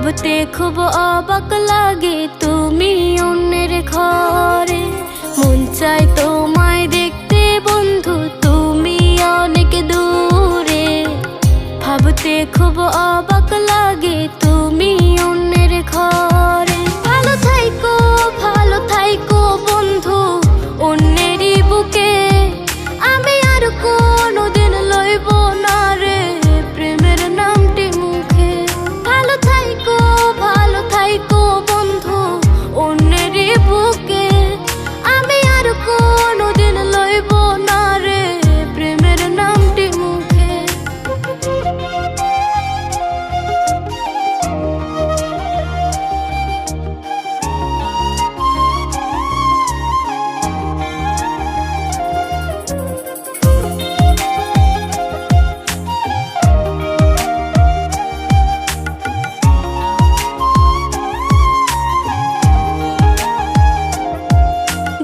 ভাবতে খুব অবাক লাগে তুমি অন্যের ঘরে। মন চায় তোমায় দেখতে বন্ধু, তুমি অনেক দূরে। ভাবতে খুব অবাক লাগে তুমি অন্যের ঘরে। ভালো থাইকো বন্ধু অন্যেরই বুকে। আমি আর কোনোদিন লইব না রে প্রেমের নামটি মুখে। ভালো থাইকো বন্ধু অন্যেরই বুকে। আমি আর কোনোদিন লইব না রে প্রেমের নামটি মুখে।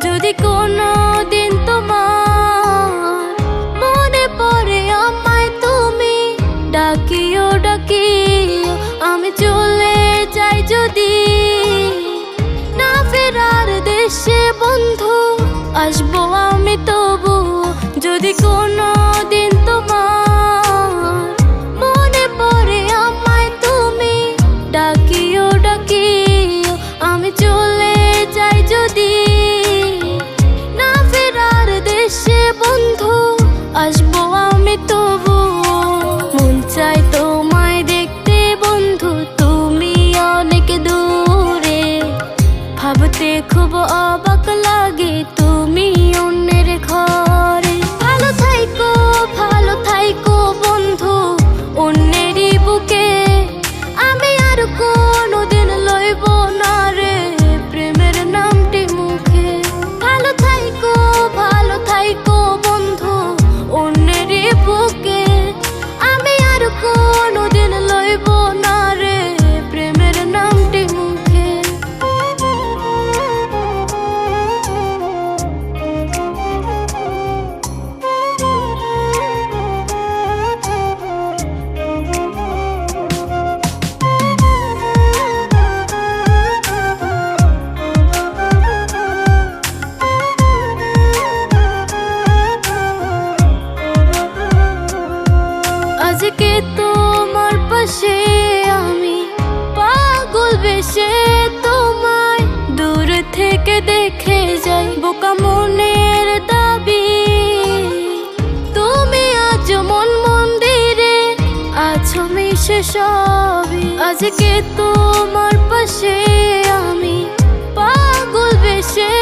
যদি কোনো দিন তোমার মনে পড়ে আমায়, তুমি ডাকিও আমি চলে যাই যদি। না ফেরার দেশে বন্ধু আসবো আমি তবু। যদি কোনো দিন তোমার মনে পড়ে আমায়, তুমি ডাকিও আমি চলে যাই যদি। বন্ধু আসবো আমি তবু। মন চায় তোমায় দেখতে বন্ধু, তুমি অনেক দূরে। ভাবতে খুব অবাক লাগে তুমি অন্যের ঘরে। ভালো থাইকো বন্ধু অন্যেরই বুকে। আমি আর কোনোদিন লইব না রে প্রেমের নামটি মুখে। ভালো থাইকো বন্ধু অন্যেরই বুকে। আমি আর কোনোদিন লইব না রে প্রেমের নামটি মুখে। আজকে তোমার পাশে আমি পাগল বেশে তোমায় দূর থেকে দেখে যাই। বোকা মনের দাবি তুমি আজ মন মন্দিরে আছো মিশে সবই। আজকে তোমার পাশে আমি পাগল বেশে